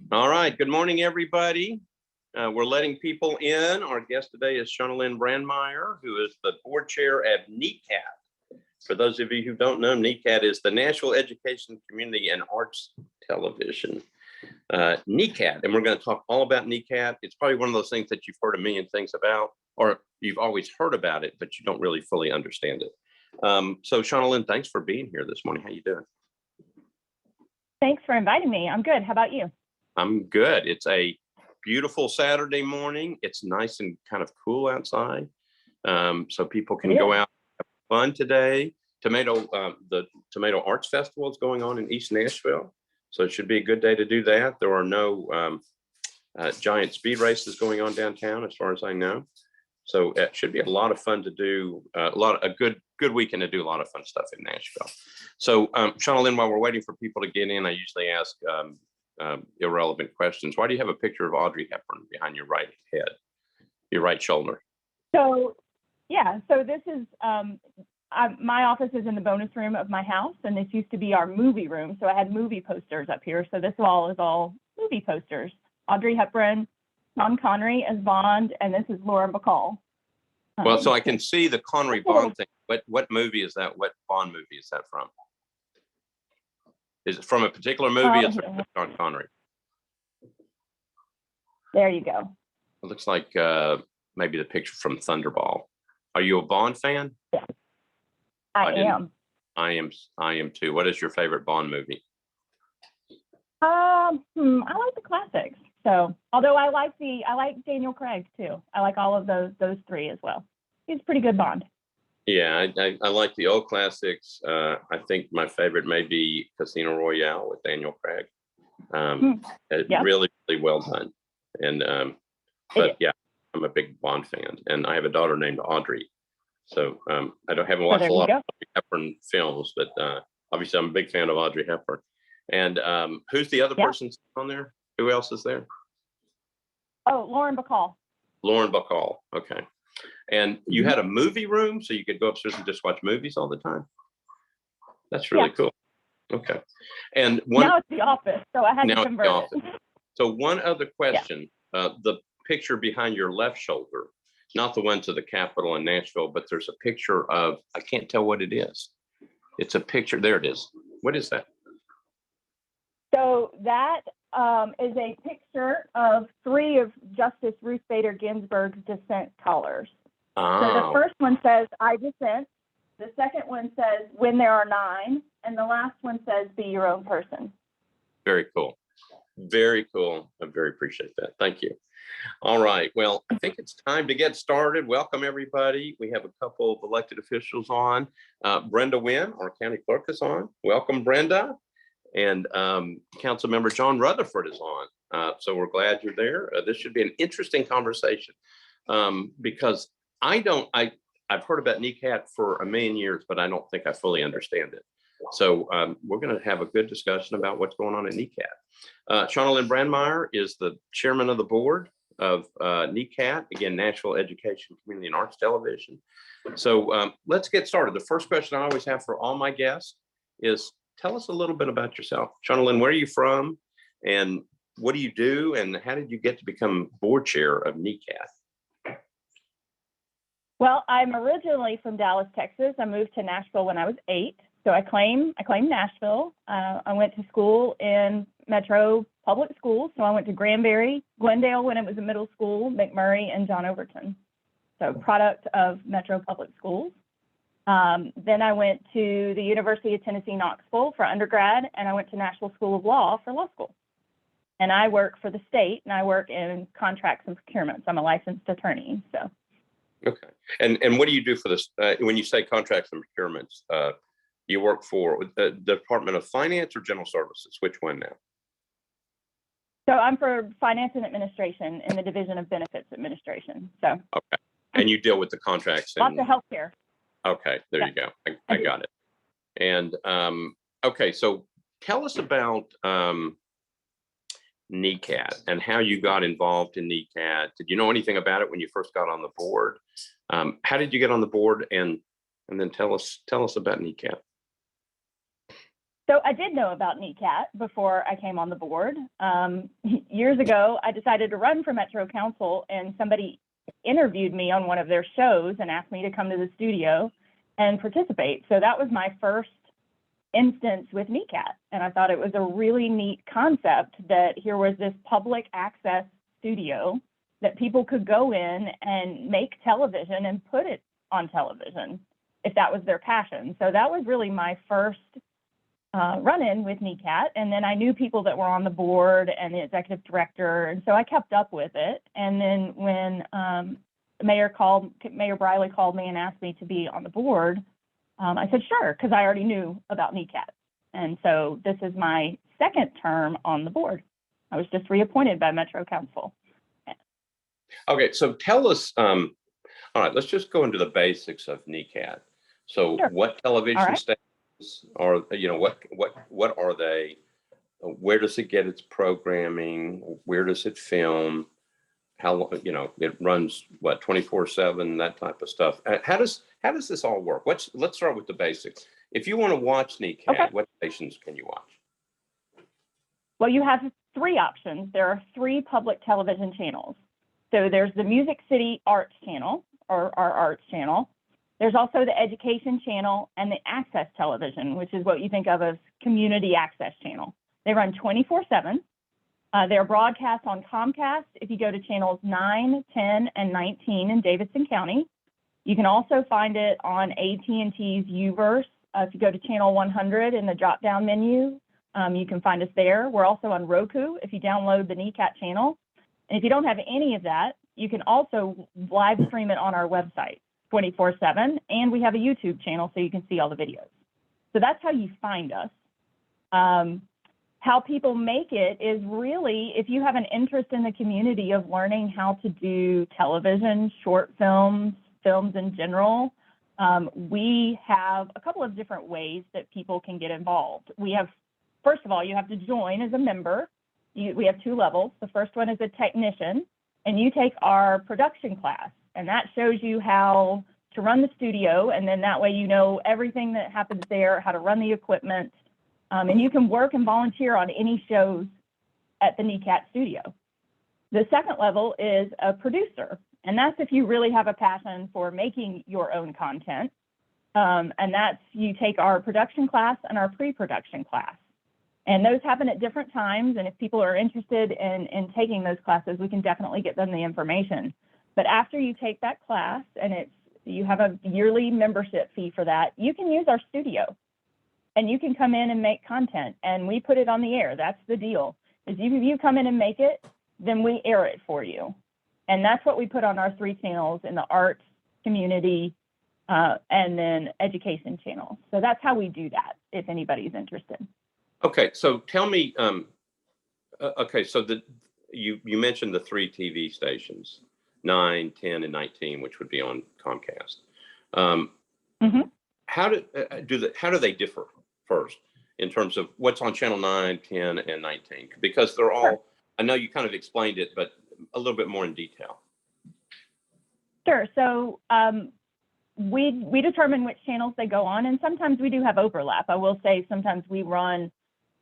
All right. Good morning, everybody. We're letting people in. Our guest today is Shonalyn Brandmeier, who is the board chair at Nicad. For those of you who don't know, Nicad is the Nashville Education, Community, and Arts Television. Nicad, and we're going to talk all about Nicad. It's probably one of those things that you've heard a million things about, or you've always heard about it, but you don't really fully understand it. So Shonalyn, thanks for being here this morning. How you doing? Thanks for inviting me. I'm good. How about you? I'm good. It's a beautiful Saturday morning. It's nice and kind of cool outside. So people can go out and have fun today. The Tomato Arts Festival is going on in East Nashville. So it should be a good day to do that. There are no giant speed races going on downtown, as far as I know. So it should be a lot of fun to do, a good weekend to do a lot of fun stuff in Nashville. So Shonalyn, while we're waiting for people to get in, I usually ask irrelevant questions. Why do you have a picture of Audrey Hepburn behind your right head, your right shoulder? So this is, my office is in the bonus room of my house, and this used to be our movie room. So I had movie posters up here. So this wall is all movie posters. Audrey Hepburn, Tom Connery as Bond, and this is Laura Bacall. Well, so I can see the Connery Bond thing. What movie is that? What Bond movie is that from? Is it from a particular movie? It's from John Connery. There you go. It looks like maybe the picture from Thunderball. Are you a Bond fan? Yeah, I am. I am too. What is your favorite Bond movie? I like the classics. So, although I like Daniel Craig too. I like all of those three as well. He's a pretty good Bond. Yeah, I like the old classics. I think my favorite may be Casino Royale with Daniel Craig. Really, really well done. And but yeah, I'm a big Bond fan, and I have a daughter named Audrey. So I haven't watched a lot of Audrey Hepburn films, but obviously I'm a big fan of Audrey Hepburn. And who's the other person on there? Who else is there? Oh, Lauren Bacall. Lauren Bacall. Okay. And you had a movie room, so you could go upstairs and just watch movies all the time? That's really cool. Okay. And now it's the office, so I had to convert it. So one other question. The picture behind your left shoulder, not the one to the Capitol in Nashville, but there's a picture of, I can't tell what it is. It's a picture. There it is. What is that? So that is a picture of 3 of Justice Ruth Bader Ginsburg's dissent callers. Oh. So the first one says, I dissent. The second one says, when there are 9. And the last one says, be your own person. Very cool. Very cool. I very appreciate that. Thank you. All right. Well, I think it's time to get started. Welcome, everybody. We have a couple of elected officials on. Brenda Wynn, our county clerk, is on. Welcome, Brenda. And Council Member John Rutherford is on. So we're glad you're there. This should be an interesting conversation because I've heard about Nicad for a million years, but I don't think I fully understand it. So we're going to have a good discussion about what's going on at Nicad. Shonalyn Brandmeier is the chairman of the board of Nicad, again, Nashville Education, Community, and Arts Television. So let's get started. The first question I always have for all my guests is, tell us a little bit about yourself. Shonalyn, where are you from? And what do you do? And how did you get to become board chair of Nicad? Well, I'm originally from Dallas, Texas. I moved to Nashville when I was 8. So I claim Nashville. I went to school in Metro Public Schools. So I went to Granbury, Glendale when it was a middle school, McMurray, and John Overton. So product of Metro Public Schools. Then I went to the University of Tennessee, Knoxville for undergrad, and I went to Nashville School of Law for law school. And I work for the state, and I work in contracts and procurements. I'm a licensed attorney. So. Okay. And what do you do for this? When you say contracts and procurements, you work for the Department of Finance or General Services? Which one now? So I'm for Finance and Administration in the Division of Benefits Administration. So. Okay. And you deal with the contracts. Lots of healthcare. Okay, there you go. I got it. And okay, so tell us about Nicad and how you got involved in Nicad. Did you know anything about it when you first got on the board? How did you get on the board? And then tell us about Nicad. So I did know about Nicad before I came on the board. Years ago, I decided to run for Metro Council, and somebody interviewed me on one of their shows and asked me to come to the studio and participate. So that was my first instance with Nicad, and I thought it was a really neat concept that here was this public access studio that people could go in and make television and put it on television if that was their passion. So that was really my first run-in with Nicad, and then I knew people that were on the board and the executive director, and so I kept up with it. And then when Mayor Briley called me and asked me to be on the board, I said sure, because I already knew about Nicad. And so this is my second term on the board. I was just reappointed by Metro Council. Okay, so tell us, all right, let's just go into the basics of Nicad. So Sure. what television All right. stations are, what are they? Where does it get its programming? Where does it film? How, it runs what, 24/7, that type of stuff. How does this all work? Let's start with the basics. If you want to watch Nicad, Okay. what stations can you watch? Well, you have three options. There are three public television channels. So there's the Music City Arts Channel, or our Arts Channel. There's also the Education Channel and the Access Television, which is what you think of as Community Access Channel. They run 24/7. They're broadcast on Comcast if you go to channels 9, 10, and 19 in Davidson County. You can also find it on AT&T's Uverse. If you go to channel 100 in the drop-down menu, you can find us there. We're also on Roku if you download the Nicad channel. And if you don't have any of that, you can also live stream it on our website 24/7. And we have a YouTube channel so you can see all the videos. So that's how you find us. How people make it is really, if you have an interest in the community of learning how to do television, short films, films in general, we have a couple of different ways that people can get involved. We have, first of all, you have to join as a member. We have two levels. The first one is a technician, and you take our production class, and that shows you how to run the studio, and then that way you know everything that happens there, how to run the equipment, and you can work and volunteer on any shows at the Nicad studio. The second level is a producer, and that's if you really have a passion for making your own content, and that's, you take our production class and our pre-production class. And those happen at different times, and if people are interested in taking those classes, we can definitely get them the information. But after you take that class, and you have a yearly membership fee for that, you can use our studio. And you can come in and make content, and we put it on the air. That's the deal. Is you come in and make it, then we air it for you. And that's what we put on our three channels in the arts, community, and then education channel. So that's how we do that, if anybody's interested. Okay, so tell me, okay, so you mentioned the three TV stations, 9, 10, and 19, which would be on Comcast. How do they differ first in terms of what's on channel 9, 10, and 19? Because they're all, sure. I know you kind of explained it, but a little bit more in detail. Sure. So we determine which channels they go on, and sometimes we do have overlap. I will say sometimes we run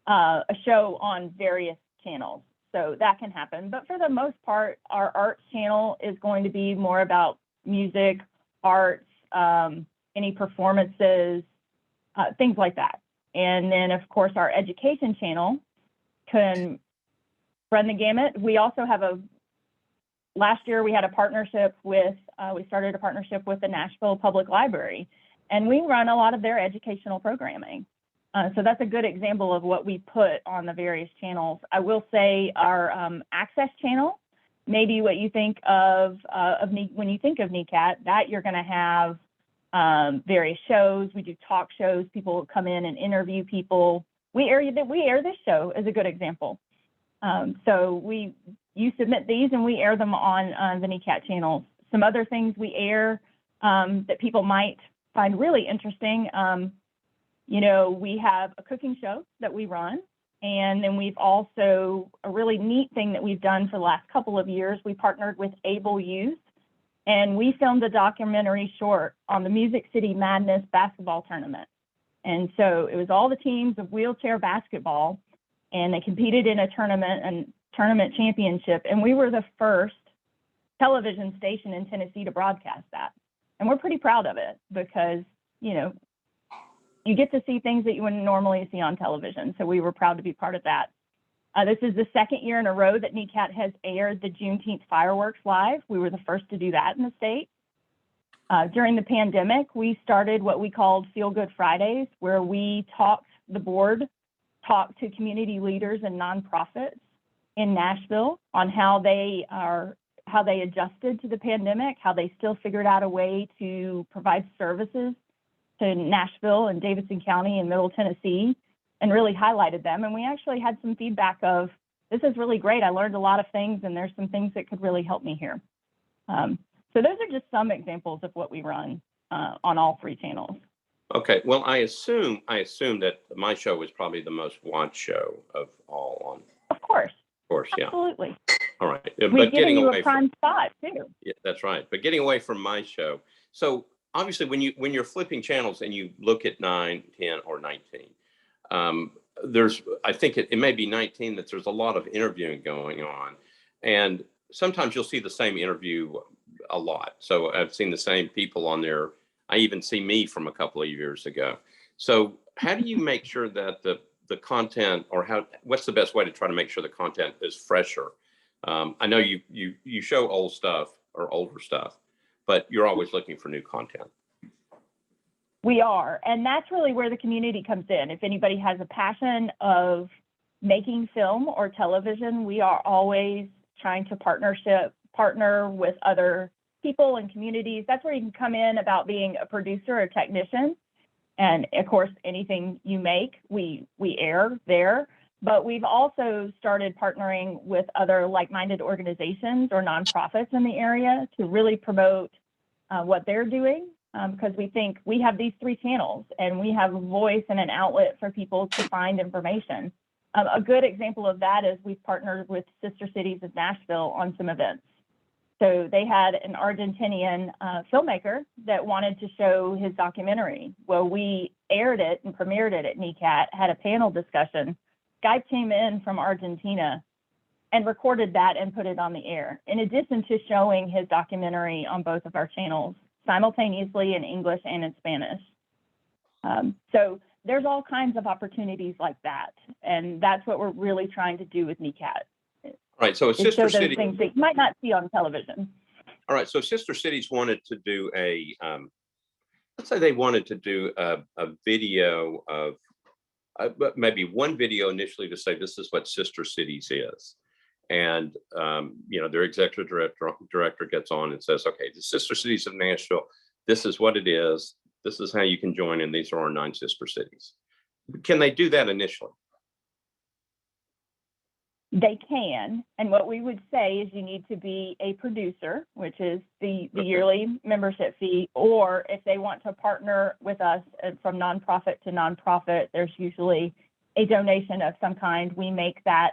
a show on various channels, so that can happen. But for the most part, our arts channel is going to be more about music, arts, any performances, things like that. And then, of course, our education channel can run the gamut. We also have last year we had a partnership with, we started a partnership with the Nashville Public Library, and we run a lot of their educational programming. So that's a good example of what we put on the various channels. I will say our access channel, maybe what you think of when you think of Nicad, that you're going to have various shows. We do talk shows. People come in and interview people. We air this show as a good example. So you submit these and we air them on the Nicad channels. Some other things we air that people might find really interesting. We have a cooking show that we run. And then we've also, a really neat thing that we've done for the last couple of years, we partnered with Able Youth, and we filmed a documentary short on the Music City Madness basketball tournament. And so it was all the teams of wheelchair basketball, and they competed in a tournament championship. And we were the first television station in Tennessee to broadcast that. And we're pretty proud of it because, you know, you get to see things that you wouldn't normally see on television. So we were proud to be part of that. This is the second year in a row that Nicad has aired the Juneteenth fireworks live. We were the first to do that in the state. During the pandemic, we started what we called Feel Good Fridays, where the board talked to community leaders and nonprofits in Nashville on how they adjusted to the pandemic, how they still figured out a way to provide services to Nashville and Davidson County and Middle Tennessee, and really highlighted them. And we actually had some feedback of, this is really great. I learned a lot of things, and there's some things that could really help me here. So those are just some examples of what we run on all three channels. Okay. Well, I assume that my show was probably the most watched show of all on. Of course. Of course, yeah. Absolutely. All right. We've given you a prime spot too. Yeah, that's right. But getting away from my show. So obviously when you're flipping channels and you look at 9, 10, or 19, I think it may be 19 that there's a lot of interviewing going on. And sometimes you'll see the same interview a lot. So I've seen the same people on there. I even see me from a couple of years ago. So how do you make sure that the content, or what's the best way to try to make sure the content is fresher? I know you show old stuff or older stuff, but you're always looking for new content. We are, and that's really where the community comes in. If anybody has a passion of making film or television, we are always trying to partner with other people and communities. That's where you can come in about being a producer or technician. And of course, anything you make, we air there. But we've also started partnering with other like-minded organizations or nonprofits in the area to really promote what they're doing, because we think we have these three channels and we have a voice and an outlet for people to find information. A good example of that is we've partnered with Sister Cities of Nashville on some events. So they had an Argentinian filmmaker that wanted to show his documentary. Well, we aired it and premiered it at Nicad, had a panel discussion. Skype came in from Argentina and recorded that and put it on the air, in addition to showing his documentary on both of our channels simultaneously in English and in Spanish. So there's all kinds of opportunities like that. And that's what we're really trying to do with Nicad. Right. So Sister Cities, things that you might not see on television. All right. So Sister Cities wanted to do let's say they wanted to do a video of maybe one video initially to say, this is what Sister Cities is. And, their executive director gets on and says, okay, the Sister Cities of Nashville, this is what it is. This is how you can join, and these are our 9 sister cities. Can they do that initially? They can, and what we would say is you need to be a producer, which is the yearly membership fee, or if they want to partner with us from nonprofit to nonprofit, there's usually a donation of some kind. We make that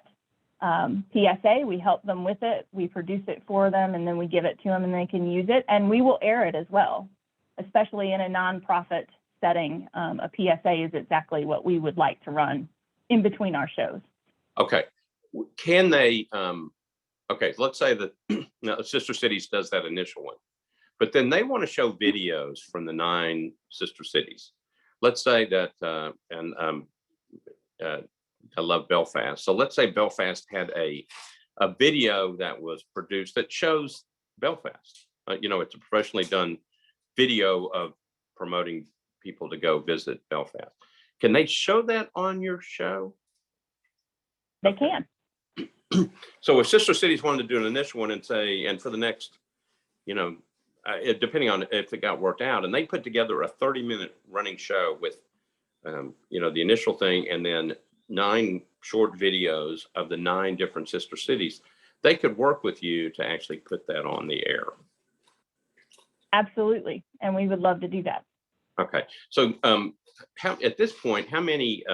PSA, we help them with it, we produce it for them, and then we give it to them and they can use it, and we will air it as well, especially in a nonprofit setting. A PSA is exactly what we would like to run in between our shows. Okay. Can they, okay, let's say that Sister Cities does that initial one, but then they want to show videos from the 9 sister cities. Let's say that, I love Belfast. So let's say Belfast had a video that was produced that shows Belfast. It's a professionally done video of promoting people to go visit Belfast. Can they show that on your show? They can. So if Sister Cities wanted to do an initial one and say, and for the next, depending on if it got worked out, and they put together a 30-minute running show with, the initial thing, and then 9 short videos of the 9 different sister cities, they could work with you to actually put that on the air. Absolutely. And we would love to do that. Okay. So at this point, how many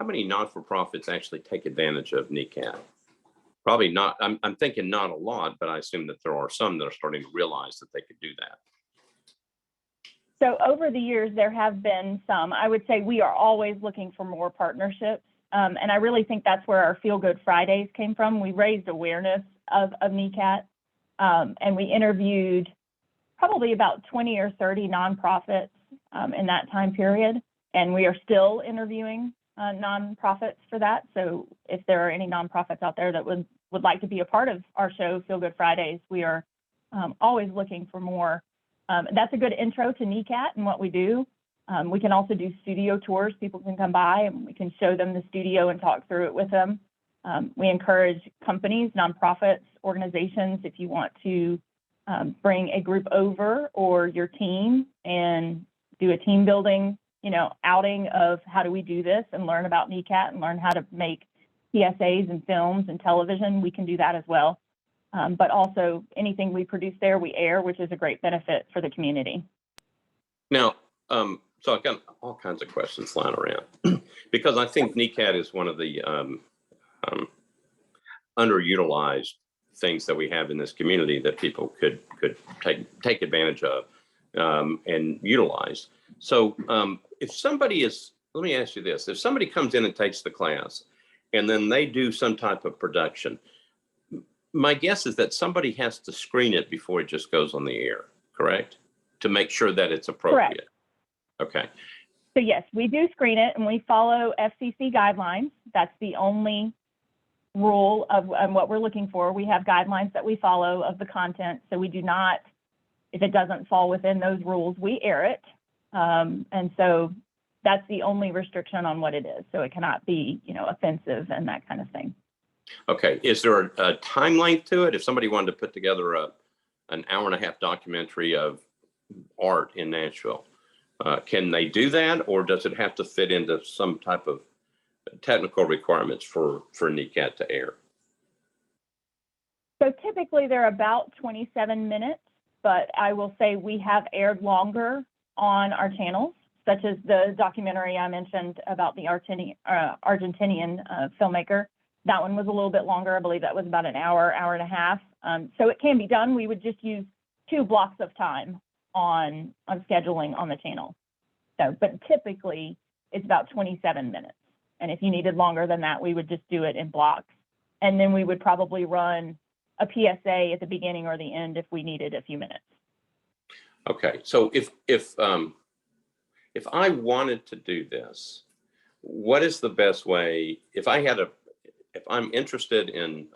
not-for-profits actually take advantage of Nicad? Probably not. I'm thinking not a lot, but I assume that there are some that are starting to realize that they could do that. So over the years, there have been some. I would say we are always looking for more partnerships. And I really think that's where our Feel Good Fridays came from. We raised awareness of NECAT, and we interviewed probably about 20 or 30 nonprofits in that time period. And we are still interviewing nonprofits for that. So if there are any nonprofits out there that would like to be a part of our show, Feel Good Fridays, we are always looking for more. That's a good intro to NECAT and what we do. We can also do studio tours. People can come by and we can show them the studio and talk through it with them. We encourage companies, nonprofits, organizations, if you want to bring a group over or your team and do a team building, outing of how do we do this and learn about NECAT and learn how to make PSAs and films and television, we can do that as well. But also anything we produce there, we air, which is a great benefit for the community. Now, so I've got all kinds of questions flying around because I think NECAT is one of the underutilized things that we have in this community that people could take advantage of and utilize. So if somebody is, let me ask you this, if somebody comes in and takes the class and then they do some type of production, my guess is that somebody has to screen it before it just goes on the air, correct? To make sure that it's appropriate. Correct. Okay. So yes, we do screen it and we follow FCC guidelines. That's the only rule of what we're looking for. We have guidelines that we follow of the content. So we do not, if it doesn't fall within those rules, we air it. And so that's the only restriction on what it is. So it cannot be, offensive and that kind of thing. Okay. Is there a time length to it? If somebody wanted to put together an hour-and-a-half documentary of art in Nashville, can they do that, or does it have to fit into some type of technical requirements for NECAT to air? So typically they're about 27 minutes, but I will say we have aired longer on our channels, such as the documentary I mentioned about the Argentinian filmmaker. That one was a little bit longer. I believe that was about an hour, hour and a half. So it can be done. We would just use 2 blocks of time on scheduling on the channel. So, but typically it's about 27 minutes. And if you needed longer than that, we would just do it in blocks. And then we would probably run a PSA at the beginning or the end if we needed a few minutes. Okay. So if I wanted to do this, what is the best way? If I'm interested in,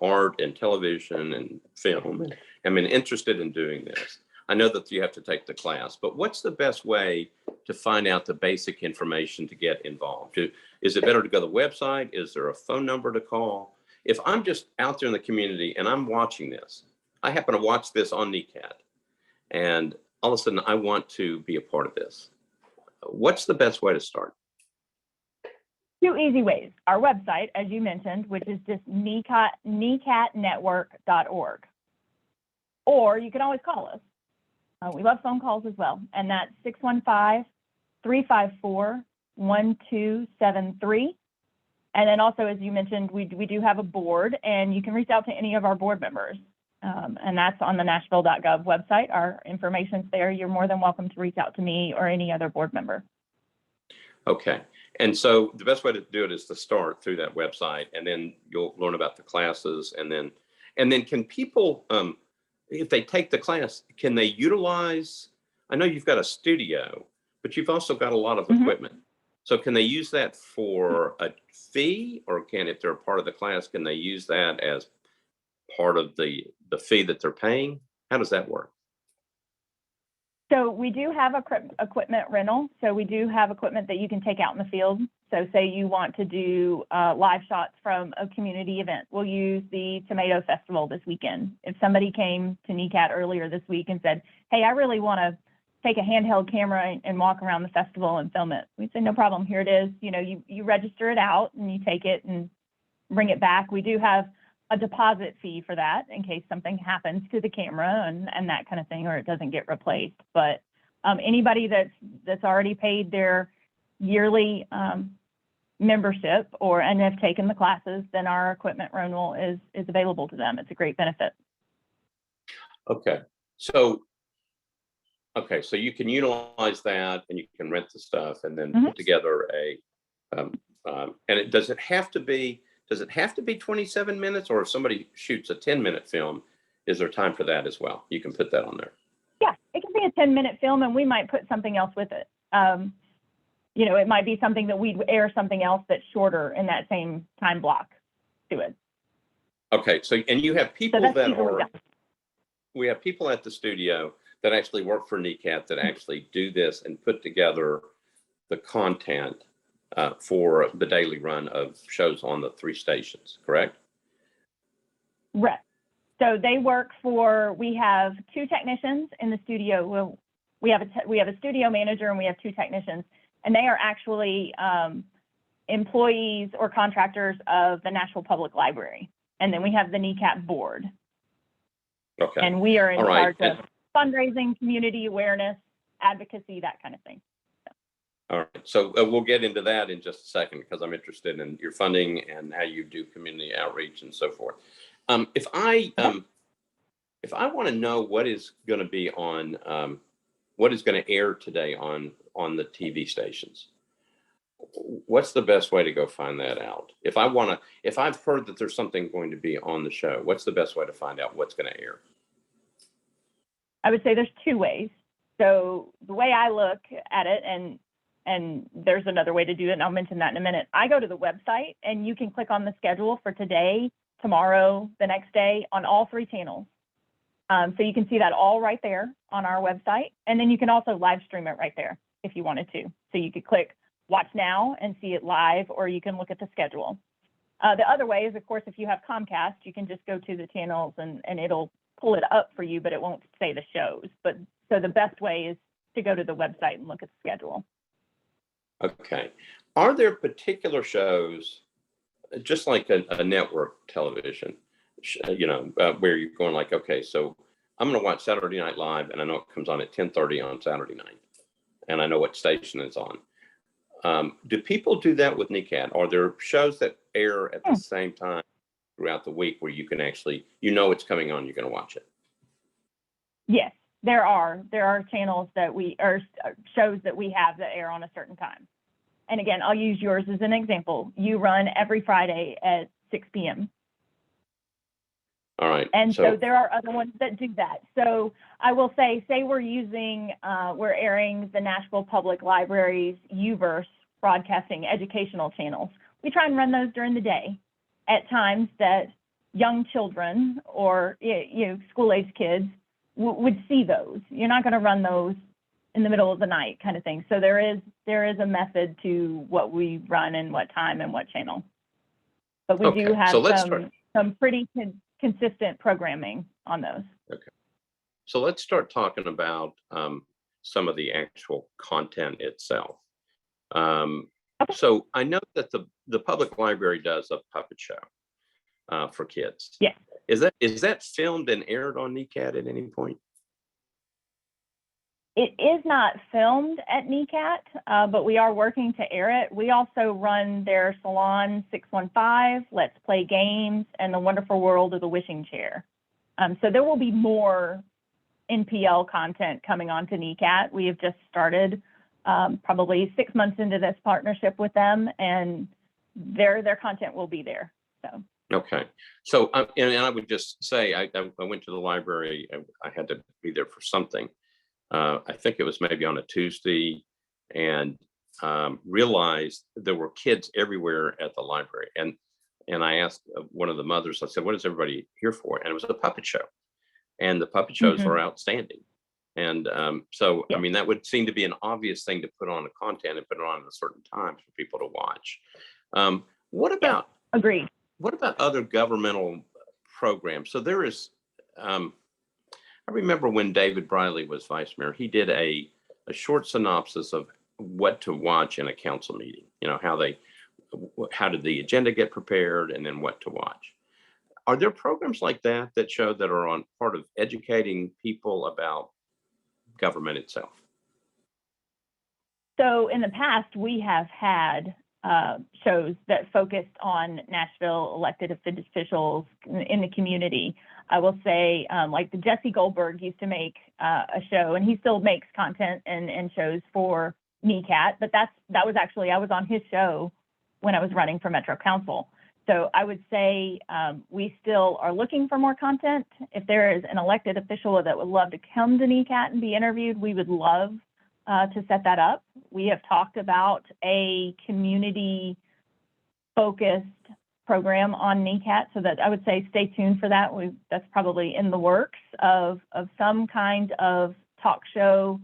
art and television and film, and I'm interested in doing this, I know that you have to take the class, but what's the best way to find out the basic information to get involved? Is it better to go to the website? Is there a phone number to call? If I'm just out there in the community and I'm watching this, I happen to watch this on NECAT, and all of a sudden I want to be a part of this. What's the best way to start? 2 easy ways. Our website, as you mentioned, which is just necatnetwork.org. Or you can always call us. We love phone calls as well. And that's 615-354-1273. And then also, as you mentioned, we do have a board, and you can reach out to any of our board members. And that's on the nashville.gov website. Our information's there. You're more than welcome to reach out to me or any other board member. Okay. And so the best way to do it is to start through that website, and then you'll learn about the classes. And then can people, if they take the class, can they utilize, I know you've got a studio, but you've also got a lot of equipment. So can they use that for a fee, or if they're a part of the class, can they use that as part of the fee that they're paying? How does that work? So we do have equipment rental. So we do have equipment that you can take out in the field. So say you want to do live shots from a community event. We'll use the Tomato Festival this weekend. If somebody came to NECAT earlier this week and said, hey, I really want to take a handheld camera and walk around the festival and film it, we'd say, no problem, here it is. You register it out and you take it and bring it back. We do have a deposit fee for that in case something happens to the camera and that kind of thing, or it doesn't get replaced. But anybody that's already paid their yearly membership and have taken the classes, then our equipment rental is available to them. It's a great benefit. Okay. So Okay, so you can utilize that and you can rent the stuff and then Mhm. put together a, and does it have to be 27 minutes, or if somebody shoots a 10-minute film, is there time for that as well? You can put that on there. Yeah, it can be a 10-minute film, and we might put something else with it. It might be something that we'd air something else that's shorter in that same time block to it. Okay, so, and you have people that's that easily are, done. we have people at the studio that actually work for Nicad that actually do this and put together the content for the daily run of shows on the 3 stations, correct? Right. So they work for, we have 2 technicians in the studio. Well, we have a studio manager and we have 2 technicians, and they are actually employees or contractors of the Nashville Public Library. And then we have the Nicad board. Okay. And we are in All right. charge of fundraising, community awareness, advocacy, that kind of thing. All right. So we'll get into that in just a second, because I'm interested in your funding and how you do community outreach and so forth. If I want to know what is going to be on, what is going to air today on the TV stations, what's the best way to go find that out? If I've heard that there's something going to be on the show, what's the best way to find out what's going to air? I would say there's 2 ways. So the way I look at it, and there's another way to do it, and I'll mention that in a minute. I go to the website, and you can click on the schedule for today, tomorrow, the next day on all 3 channels. So you can see that all right there on our website. And then you can also live stream it right there if you wanted to. So you could click watch now and see it live, or you can look at the schedule. The other way is, of course, if you have Comcast, you can just go to the channels and it'll pull it up for you, but it won't say the shows. But so the best way is to go to the website and look at the schedule. Okay. Are there particular shows, just like a network television, where you're going like, okay, so I'm going to watch Saturday Night Live, and I know it comes on at 10:30 on Saturday night, and I know what station it's on. Do people do that with Nicad? Are there shows that air at the same time throughout the week where you can actually, it's coming on, you're going to watch it? Yes, there are channels that shows that we have that air on a certain time. And again, I'll use yours as an example. You run every Friday at 6 p.m. All right. And so there are other ones that do that. So I will say we're airing the Nashville Public Library's UVerse broadcasting educational channels. We try and run those during the day at times that young children or school-age kids would see those. You're not going to run those in the middle of the night kind of thing. So there is a method to what we run and what time and what channel. But we do have some pretty consistent programming on those. Okay. So let's start talking about some of the actual content itself. So I know that the public library does a puppet show for kids. Yes. Is that filmed and aired on Nicad at any point? It is not filmed at Nicad, but we are working to air it. We also run their Salon 615, Let's Play Games, and The Wonderful World of the Wishing Chair. So there will be more NPL content coming onto Nicad. We have just started probably 6 months into this partnership with them, and their content will be there. So. Okay. So, and I would just say, I went to the library. I had to be there for something. I think it was maybe on a Tuesday, and realized there were kids everywhere at the library. And I asked one of the mothers, I said, what is everybody here for? And it was a puppet show. And the puppet shows were outstanding. And so, I mean, that would seem to be an obvious thing to put on the content and put it on at a certain time for people to watch. What about, agreed. What about other governmental programs? So there is, I remember when David Briley was vice mayor, he did a short synopsis of what to watch in a council meeting, how did the agenda get prepared, and then what to watch. Are there programs like that show that are on part of educating people about government itself? So in the past, we have had shows that focused on Nashville elected officials in the community. I will say, like the Jesse Goldberg used to make a show, and he still makes content and shows for Nicad, but that was actually, I was on his show when I was running for Metro Council. So I would say we still are looking for more content. If there is an elected official that would love to come to Nicad and be interviewed, we would love to set that up. We have talked about a community-focused program on Nicad, so that I would say stay tuned for that. That's probably in the works of some kind of talk show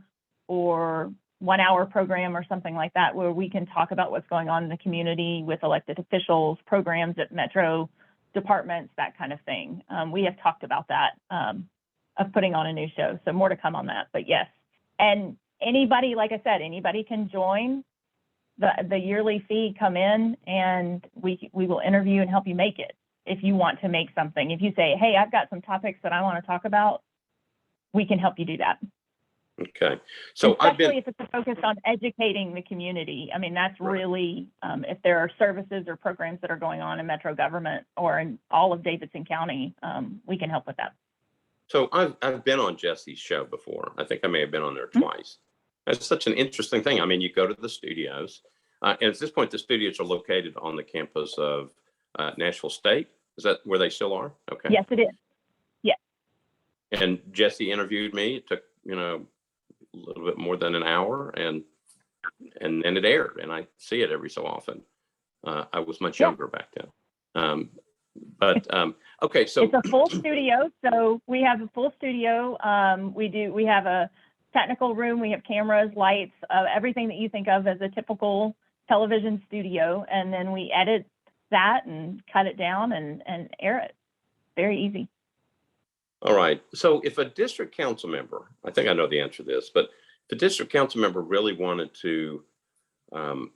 or 1 hour program or something like that, where we can talk about what's going on in the community with elected officials, programs at Metro departments, that kind of thing. We have talked about that, of putting on a new show. So more to come on that, but yes. And anybody, like I said, anybody can join the yearly fee, come in, and we will interview and help you make it. If you want to make something, if you say, hey, I've got some topics that I want to talk about, we can help you do that. Okay. So especially if it's focused on educating the community. I mean, that's really, if there are services or programs that are going on in Metro government or in all of Davidson County, we can help with that. So I've been on Jesse's show before. I think I may have been on there twice. That's such an interesting thing. I mean, you go to the studios, and at this point, the studios are located on the campus of Nashville State. Is that where they still are? Okay. Yes, it is. Yes. And Jesse interviewed me. It took, a little bit more than an hour, and then it aired, and I see it every so often. I was much younger back then. Okay, so it's a full studio. So we have a full studio. We have a technical room. We have cameras, lights, everything that you think of as a typical television studio. And then we edit that and cut it down and air it. Very easy. All right. So if a district council member, I think I know the answer to this, but if a district council member really wanted to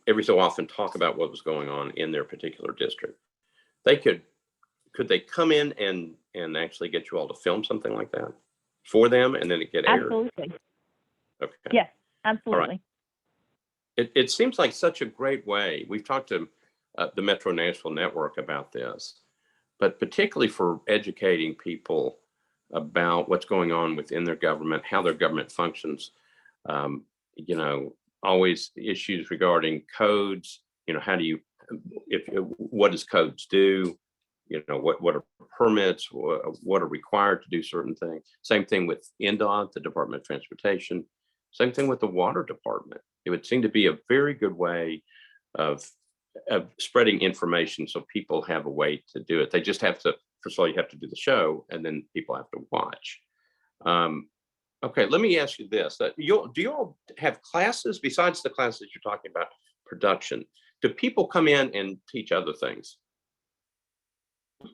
every so often talk about what was going on in their particular district, could they come in and actually get you all to film something like that for them, and then it get aired? Absolutely. Okay. Yes, absolutely. All right. It seems like such a great way. We've talked to the Metro Nashville Network about this, but particularly for educating people about what's going on within their government, how their government functions, always issues regarding codes, how do you, what does codes do? What are permits? What are required to do certain things? Same thing with NDOT, the Department of Transportation. Same thing with the water department. It would seem to be a very good way of spreading information so people have a way to do it. They just have to, first of all, you have to do the show, and then people have to watch. Okay, let me ask you this. Do you all have classes besides the classes you're talking about, production? Do people come in and teach other things?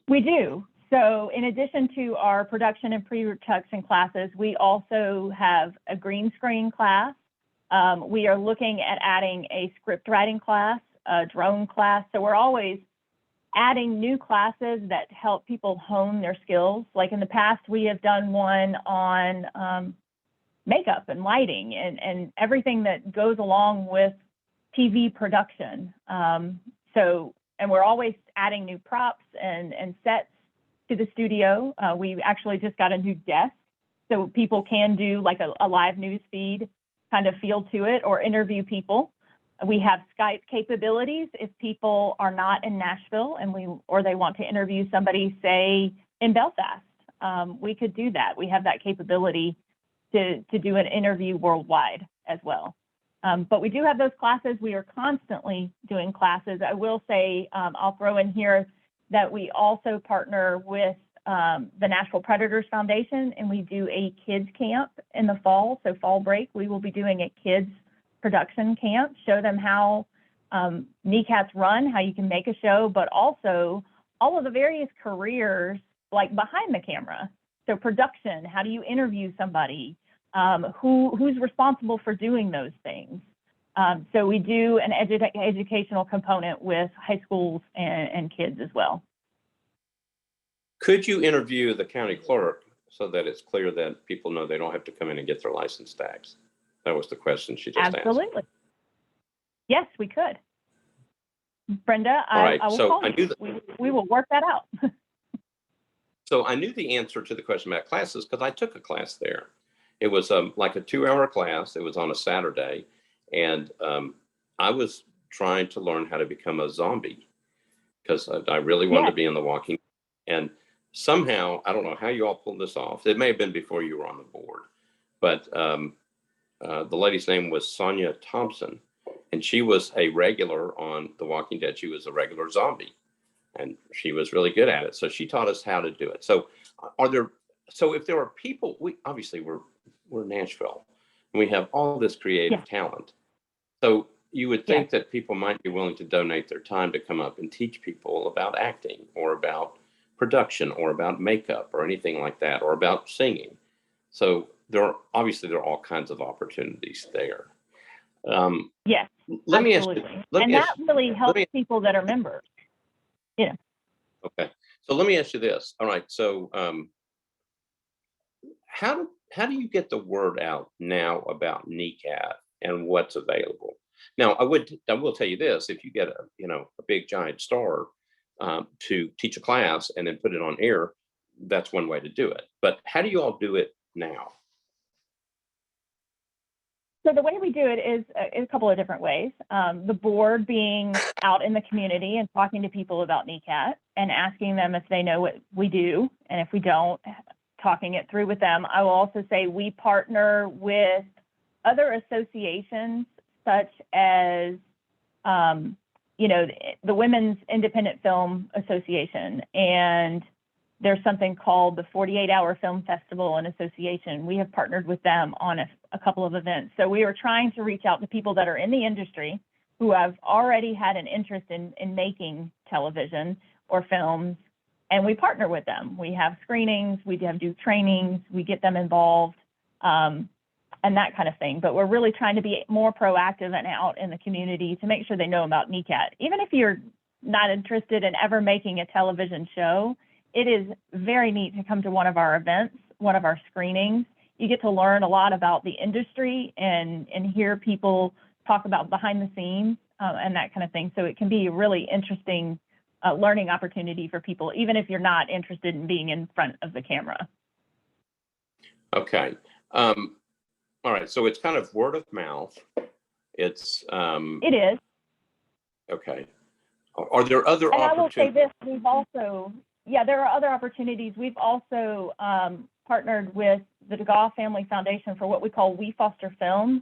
We do. So in addition to our production and pre-production classes, we also have a green screen class. We are looking at adding a script writing class, a drone class. So we're always adding new classes that help people hone their skills. Like in the past, we have done one on makeup and lighting and everything that goes along with TV production. And we're always adding new props and sets to the studio. We actually just got a new desk, so people can do like a live news feed kind of feel to it, or interview people. We have Skype capabilities if people are not in Nashville or they want to interview somebody, say, in Belfast. We could do that. We have that capability to do an interview worldwide as well. But we do have those classes. We are constantly doing classes. I will say, I'll throw in here that we also partner with the Nashville Predators Foundation, and we do a kids camp in the fall. So fall break, we will be doing a kids production camp, show them how Nicad's run, how you can make a show, but also all of the various careers like behind the camera. So production, how do you interview somebody? Who's responsible for doing those things? So we do an educational component with high schools and kids as well. Could you interview the county clerk so that it's clear that people know they don't have to come in and get their license tags? That was the question she just asked. Absolutely. Yes, we could. Brenda, All right. I will So call I you. knew that. We will work that out. So I knew the answer to the question about classes because I took a class there. It was like a 2-hour class. It was on a Saturday, and I was trying to learn how to become a zombie because I really wanted to Yes. be in The Walking. And somehow, I don't know how you all pulled this off. It may have been before you were on the board, but the lady's name was Sonia Thompson, and she was a regular on The Walking Dead. She was a regular zombie, and she was really good at it. So she taught us how to do it. So if there are people, we obviously we're Nashville, and we have all this creative Yes. talent. So you would Yes. think that people might be willing to donate their time to come up and teach people about acting or about production or about makeup or anything like that, or about singing. So there are all kinds of opportunities there. Yes. Let me ask you, Absolutely. And that really helps people that are members. Yeah. okay. So let me ask you this. All right. So how do you get the word out now about Nicad and what's available? Now, I will tell you this: if you get a big giant star to teach a class and then put it on air, that's one way to do it. But how do you all do it now? So the way we do it is a couple of different ways. The board being out in the community and talking to people about Nicad and asking them if they know what we do, and if we don't, talking it through with them. I will also say we partner with other associations such as, the Women's Independent Film Association, and there's something called the 48-Hour Film Festival and Association. We have partnered with them on a couple of events. So we are trying to reach out to people that are in the industry who have already had an interest in making television or films, and we partner with them. We have screenings, we do trainings, we get them involved, and that kind of thing. But we're really trying to be more proactive and out in the community to make sure they know about Nicad. Even if you're not interested in ever making a television show, it is very neat to come to one of our events, one of our screenings. You get to learn a lot about the industry and hear people talk about behind the scenes and that kind of thing. So it can be a really interesting learning opportunity for people, even if you're not interested in being in front of the camera. Okay. All right. So it's kind of word of mouth. It's It is. Okay. Are there other and opportunities? I will say this: we've also, there are other opportunities. We've also partnered with the DeGoff Family Foundation for what we call We Foster Films,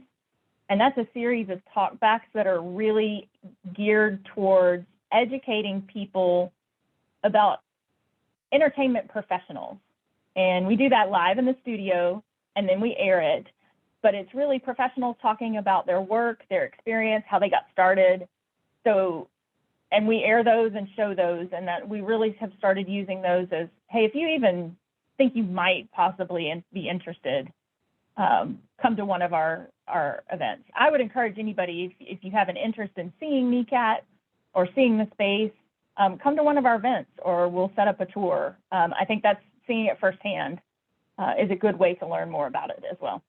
and that's a series of talkbacks that are really geared towards educating people about entertainment professionals. And we do that live in the studio, and then we air it. But it's really professionals talking about their work, their experience, how they got started. So, and we air those and show those, and that we really have started using those as, hey, if you even think you might possibly be interested, come to one of our events. I would encourage anybody, if you have an interest in seeing Nicad or seeing the space, come to one of our events, or we'll set up a tour. I think that's seeing it firsthand is a good way to learn more about it as well.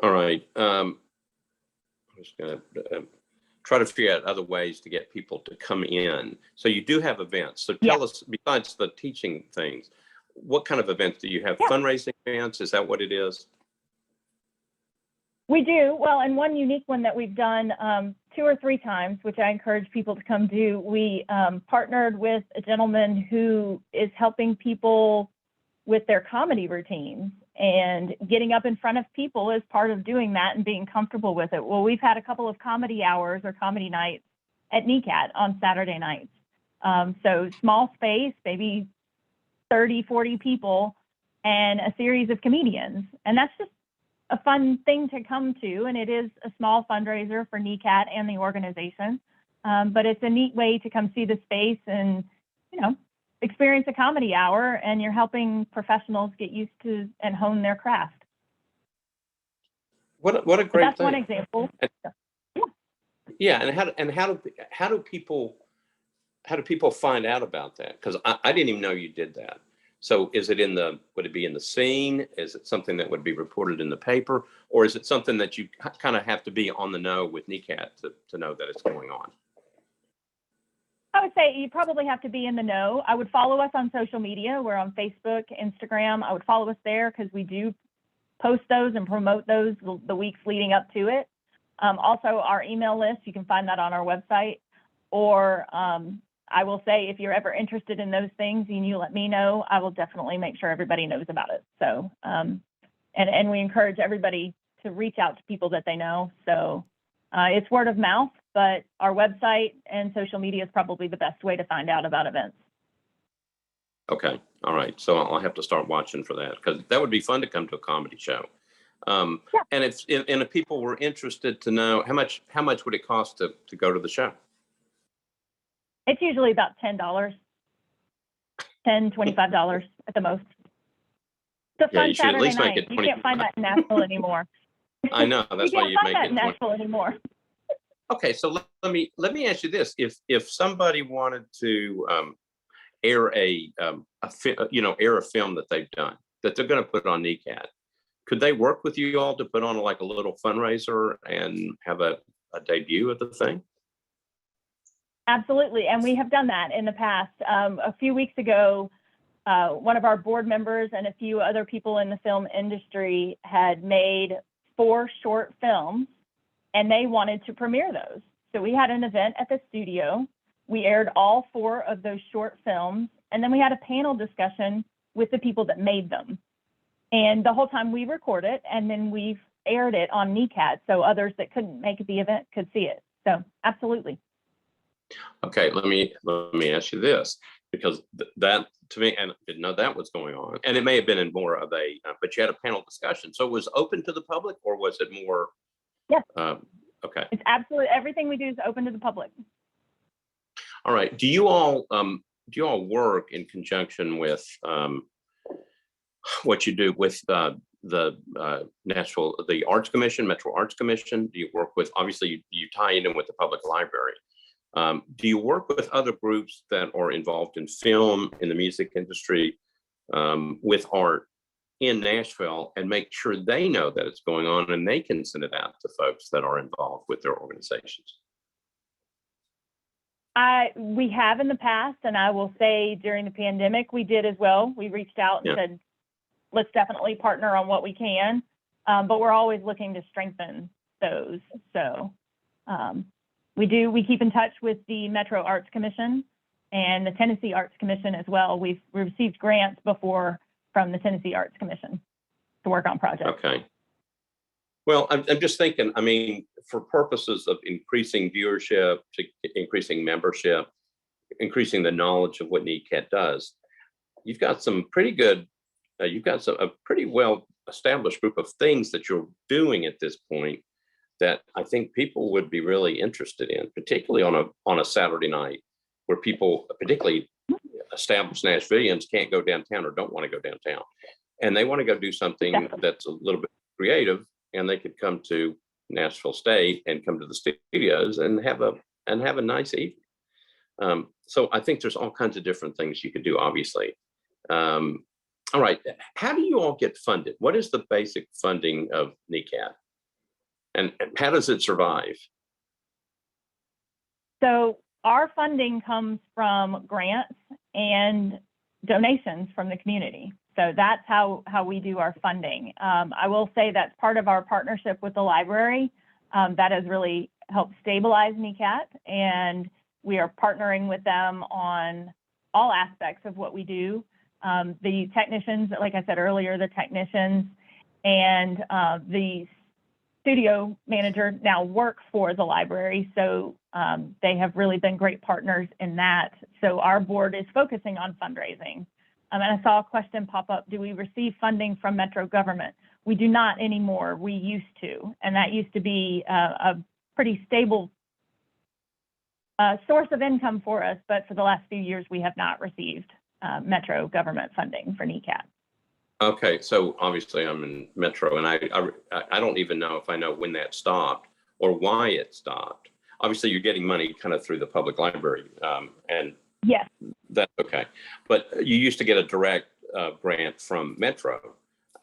All right. I'm just going to try to figure out other ways to get people to come in. So you do have events. So tell us, besides the teaching things, what kind of events do you have? Fundraising events? Is that what it is? We do. Well, and one unique one that we've done 2 or 3 times, which I encourage people to come do, we partnered with a gentleman who is helping people with their comedy routines, and getting up in front of people is part of doing that and being comfortable with it. Well, we've had a couple of comedy hours or comedy nights at Nicad on Saturday nights. So small space, maybe 30, 40 people, and a series of comedians. And that's just a fun thing to come to. And it is a small fundraiser for Nicad and the organization. But it's a neat way to come see the space and, experience a comedy hour, and you're helping professionals get used to and hone their craft. What a great that's thing. One example. Yeah, and how do people find out about that? Because I didn't even know you did that. So would it be in the scene? Is it something that would be reported in the paper, or is it something that you kind of have to be on the know with Nicad to know that it's going on? I would say you probably have to be in the know. I would follow us on social media. We're on Facebook, Instagram. I would follow us there because we do post those and promote those the weeks leading up to it. Also, our email list, you can find that on our website. Or I will say, if you're ever interested in those things and you let me know, I will definitely make sure everybody knows about it. So, and we encourage everybody to reach out to people that they know. So it's word of mouth, but our website and social media is probably the best way to find out about events. Okay. All right. So I'll have to start watching for that, because that would be fun to come to a comedy show. Yeah. And if people were interested to know how much would it cost to go to the show? It's usually about $10, $25 at the most. It's a Yeah, fun you should at Saturday least make night. it You 20. can't find that in Nashville anymore. I know, that's why can't you find make that it in 20. Nashville anymore. Okay, so let me ask you this: if somebody wanted to air air a film that they've done that they're going to put on Nicad, could they work with you all to put on like a little fundraiser and have a debut of the thing? Absolutely, and we have done that in the past. A few weeks ago, one of our board members and a few other people in the film industry had made 4 short films, and they wanted to premiere those. So we had an event at the studio. We aired all 4 of those short films, and then we had a panel discussion with the people that made them. And the whole time we record it, and then we've aired it on Nicad, so others that couldn't make the event could see it. So absolutely. Okay, let me ask you this, because that to me, and I didn't know that was going on, and it may have been in more of a, but you had a panel discussion, so it was open to the public, or was it more? Yes. Okay. It's absolutely, everything we do is open to the public. All right. Do you all work in conjunction with what you do with the Nashville, the Arts Commission, Metro Arts Commission? Do you work with, obviously you tie in with the public library? Do you work with other groups that are involved in film, in the music industry, with art in Nashville, and make sure they know that it's going on and they can send it out to folks that are involved with their organizations? We have in the past, and I will say during the pandemic, we did as well. We reached out and said, let's definitely partner on what we can, but we're always looking to strengthen those. So we keep in touch with the Metro Arts Commission and the Tennessee Arts Commission as well. We've received grants before from the Tennessee Arts Commission to work on projects. Okay. Well, I'm just thinking, I mean, for purposes of increasing viewership, to increasing membership, increasing the knowledge of what Nicad does, you've got some pretty good, a pretty well established group of things that you're doing at this point that I think people would be really interested in, particularly on a Saturday night where people, particularly established Nashvillians, can't go downtown or don't want to go downtown, and they want to go do something that's a little bit creative, and they could come to Nashville State and come to the studios and have a nice evening. So I think there's all kinds of different things you could do, obviously. All right, how do you all get funded? What is the basic funding of Nicad, and how does it survive? So our funding comes from grants and donations from the community. So that's how we do our funding. I will say that's part of our partnership with the library. That has really helped stabilize Nicad, and we are partnering with them on all aspects of what we do. The technicians, like I said earlier, the technicians and the studio manager now work for the library. So they have really been great partners in that. So our board is focusing on fundraising. And I saw a question pop up, do we receive funding from Metro government? We do not anymore. We used to, and that used to be a pretty stable source of income for us. But for the last few years, we have not received Metro government funding for Nicad. Okay, so obviously I'm in Metro, and I don't even know if I know when that stopped or why it stopped. Obviously, you're getting money kind of through the public library, and yes, that's okay. But you used to get a direct grant from Metro,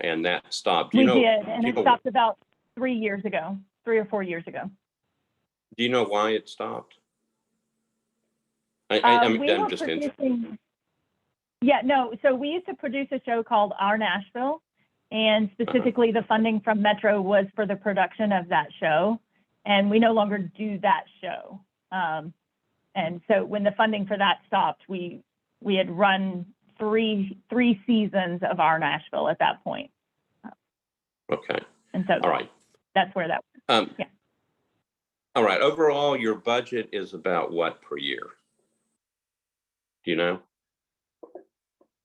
and that stopped. We did, and it stopped about 3 years ago, 3 or 4 years ago. Do you know why it stopped? We were I'm just interested. producing, yeah, no, so we used to produce a show called Our Nashville, and specifically the funding from Metro was for the production of that show, and we no longer do that show. And so when the funding for that stopped, we had run three seasons of Our Nashville at that point. Okay. And so All right. that's where that Um, yeah. All right. Overall, your budget is about what per year? Do you know?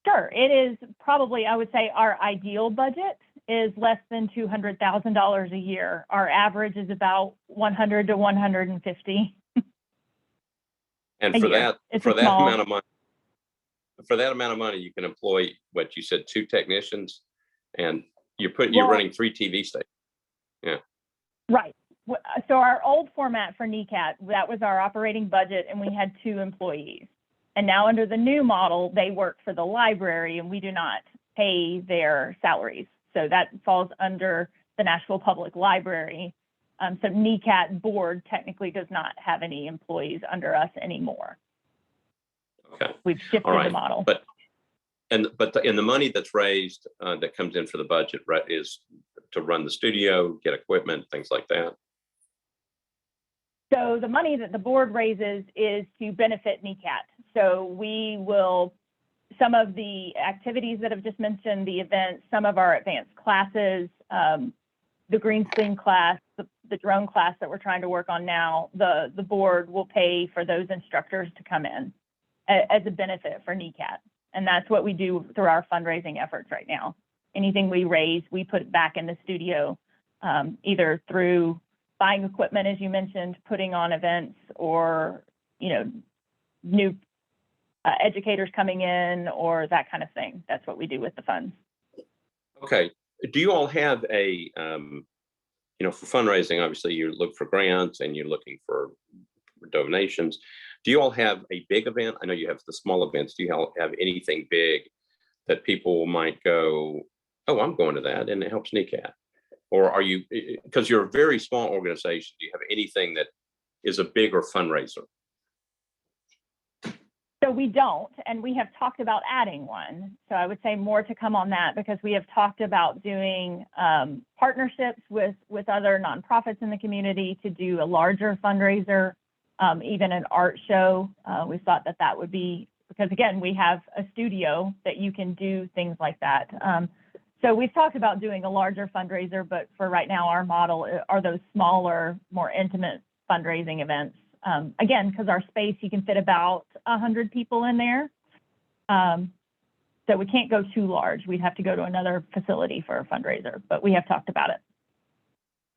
Sure. It is probably, I would say our ideal budget is less than $200,000 a year. Our average is about 100 to 150. And A for year. that, It's for a that small- amount of money, for that amount of money, you can employ what you said, 2 technicians, and you're Well- running 3 TV stations. Right. So our old format for Nicad, that was our operating budget, and we had 2 employees. And now under the new model, they work for the library, and we do not pay their salaries. So that falls under the Nashville Public Library. So Nicad board technically does not have any employees under us anymore. Okay. We've shifted All right. the model. But the money that's raised that comes in for the budget, right, is to run the studio, get equipment, things like that. So the money that the board raises is to benefit Nicad. So we will, some of the activities that I've just mentioned, the events, some of our advanced classes, the green screen class, the drone class that we're trying to work on now, the board will pay for those instructors to come in as a benefit for Nicad. And that's what we do through our fundraising efforts right now. Anything we raise, we put it back in the studio, either through buying equipment, as you mentioned, putting on events, or, new educators coming in, or that kind of thing. That's what we do with the funds. Okay. Do you all have a, for fundraising, obviously you look for grants and you're looking for donations. Do you all have a big event? I know you have the small events. Do you all have anything big that people might go, oh, I'm going to that, and it helps Nicad? Or are you, because you're a very small organization, do you have anything that is a bigger fundraiser? So we don't, and we have talked about adding one. So I would say more to come on that, because we have talked about doing partnerships with other nonprofits in the community to do a larger fundraiser, even an art show. We thought that would be, because again, we have a studio that you can do things like that. So we've talked about doing a larger fundraiser, but for right now, our model are those smaller, more intimate fundraising events. Again, because our space, you can fit about 100 people in there. So we can't go too large. We'd have to go to another facility for a fundraiser, but we have talked about it.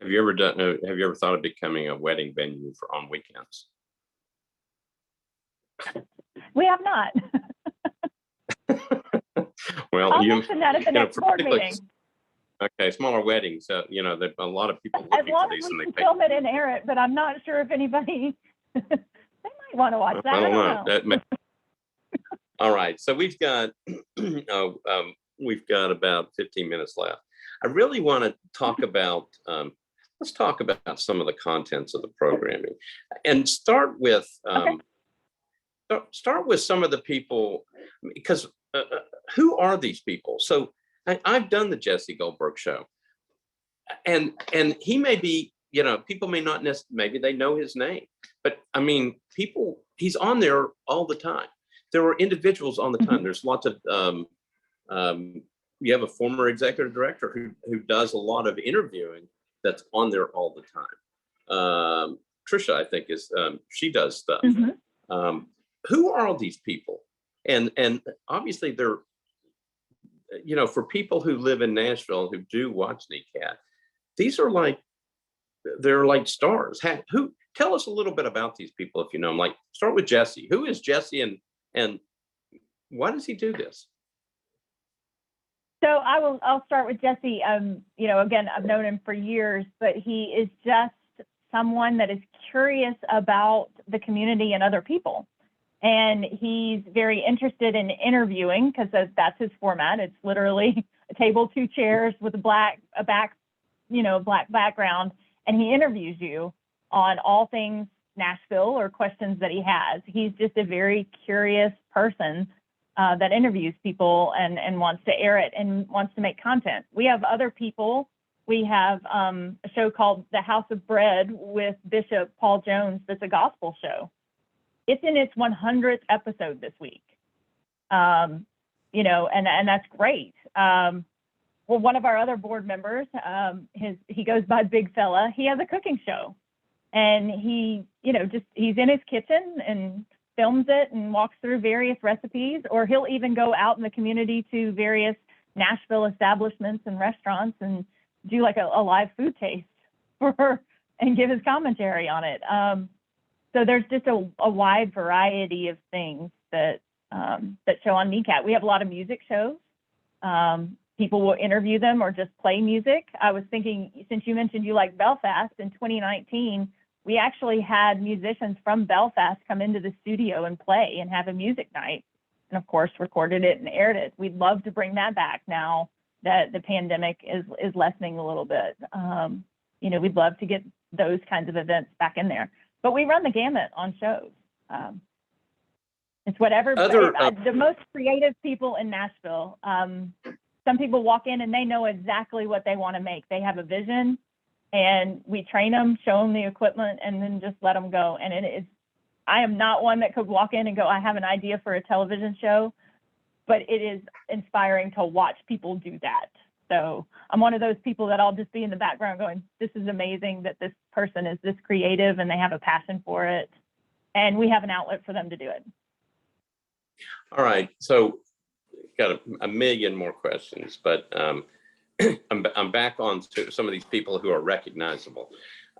Have you ever thought of becoming a wedding venue on weekends? We have not. Well, I'll mention that at the next board meeting. Okay, smaller weddings. There are a lot of people As looking for long these, as and we they can pay. film it and air it, but I'm not sure if anybody, they might want to watch that. I don't know. All right, so we've got about 15 minutes left. I really want to talk about. Let's talk about some of the contents of the programming, and start with some of the people, because who are these people? So I've done the Jesse Goldberg show, and he may be, people may not necessarily, maybe they know his name, but I mean, he's on there all the time. There are individuals on the time. There's lots of, you have a former executive director who does a lot of interviewing that's on there all the time. Trisha, I think, she does stuff. Who are all these people? And obviously they're, for people who live in Nashville who do watch Nicad, they're like stars. Tell us a little bit about these people, if you know them. Like, start with Jesse. Who is Jesse, and why does he do this? So I'll start with Jesse. Again, I've known him for years, but he is just someone that is curious about the community and other people. And he's very interested in interviewing, because that's his format. It's literally a table, 2 chairs with a black background, and he interviews you on all things Nashville or questions that he has. He's just a very curious person that interviews people and wants to air it and wants to make content. We have other people. We have a show called The House of Bread with Bishop Paul Jones. That's a gospel show. It's in its 100th episode this week. You know, and that's great. Well, one of our other board members, he goes by Big Fella. He has a cooking show, and he, you know, he's in his kitchen and films it and walks through various recipes, or he'll even go out in the community to various Nashville establishments and restaurants and do like a live food taste and give his commentary on it. So there's just a wide variety of things that show on Nicad. We have a lot of music shows. People will interview them or just play music. I was thinking, since you mentioned you like Belfast, in 2019, we actually had musicians from Belfast come into the studio and play and have a music night, and of course recorded it and aired it. We'd love to bring that back now that the pandemic is lessening a little bit. You know, we'd love to get those kinds of events back in there, but we run the gamut on shows. It's whatever. The most creative people in Nashville. Some people walk in and they know exactly what they want to make. They have a vision, and we train them, show them the equipment, and then just let them go. And it is, I am not one that could walk in and go, I have an idea for a television show, but it is inspiring to watch people do that. So I'm one of those people that I'll just be in the background going, this is amazing that this person is this creative and they have a passion for it. And we have an outlet for them to do it. All right. So got a million more questions, but I'm back on to some of these people who are recognizable.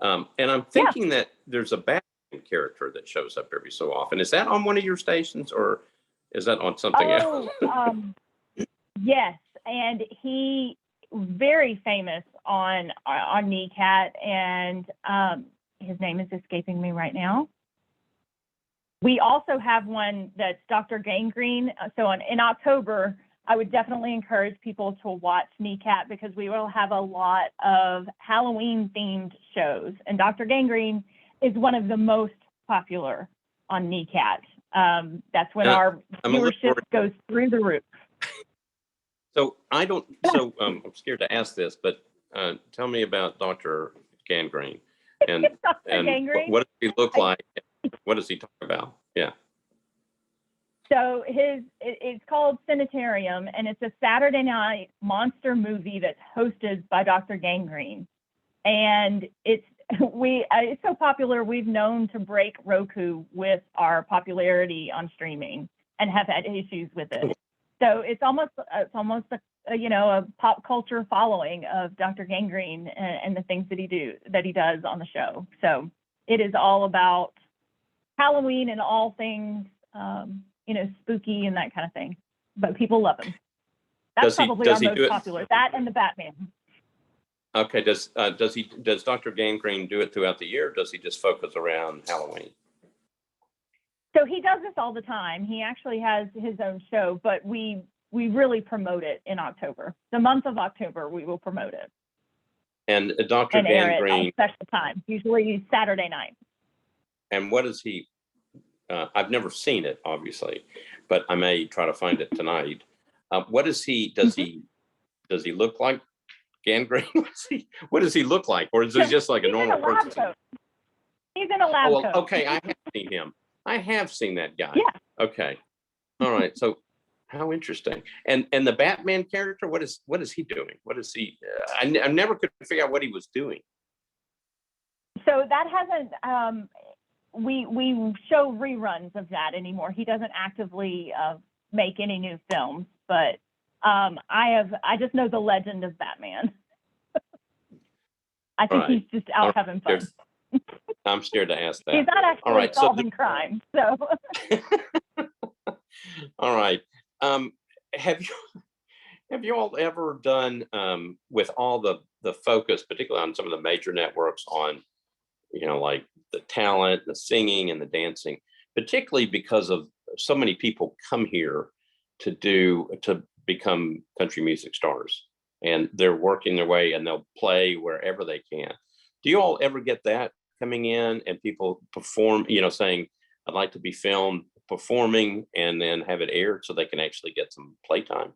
And I'm thinking that there's a Batman character that shows up every so often. Is that on one of your stations, or is that on something else? Yes, and he very famous on Nicad, and his name is escaping me right now. We also have one that's Dr. Gangrene. So in October, I would definitely encourage people to watch Nicad, because we will have a lot of Halloween-themed shows. And Dr. Gangrene is one of the most popular on Nicad. That's when our viewership goes through the roof. So I'm scared to ask this, but tell me about Dr. Gangrene. And, Gangrene? What does he look like? What does he talk about? Yeah. So it's called Sanitarium, and it's a Saturday night monster movie that's hosted by Dr. Gangrene. And it's so popular, we've known to break Roku with our popularity on streaming and have had issues with it. So it's almost a pop culture following of Dr. Gangrene and the things that he does on the show. So it is all about Halloween and all things, spooky and that kind of thing. But people love him. That's probably our most popular. That and the Batman. Okay. Does Dr. Gangrene do it throughout the year, or does he just focus around Halloween? So he does this all the time. He actually has his own show, but we really promote it in October. The month of October, we will promote it. And Dr. Gangrene, special time, usually Saturday night. And what is he? I've never seen it, obviously, but I may try to find it tonight. What is he? Does he look like Gangrene? What does he look like, or is he just like a normal person? He's in a lab coat. Okay, I have seen him. I have seen that guy. Yeah. Okay. All right. So, how interesting. And the Batman character, what is he doing? What is he? I never could figure out what he was doing. So that hasn't. We show reruns of that anymore. He doesn't actively make any new films, but I just know the legend of Batman. I think he's just out having fun. I'm scared to ask that. He's not actually solving crime, so. All right. Have you all ever done with all the focus, particularly on some of the major networks, on like the talent, the singing, and the dancing, particularly because of so many people come here to become country music stars, and they're working their way and they'll play wherever they can. Do you all ever get that coming in and people perform, saying, I'd like to be filmed performing, and then have it aired so they can actually get some playtime?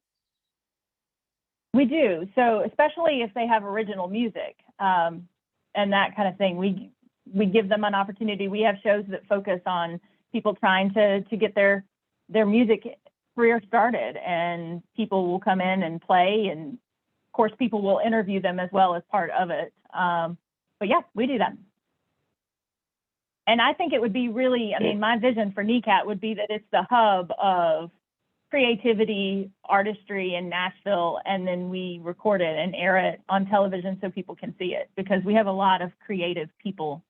We do. So especially if they have original music and that kind of thing, we give them an opportunity. We have shows that focus on people trying to get their music career started, and people will come in and play, and of course people will interview them as well as part of it. But yeah, we do that. And I think it would be really, my vision for Nicad would be that it's the hub of creativity, artistry in Nashville, and then we record it and air it on television so people can see it, because we have a lot of creative people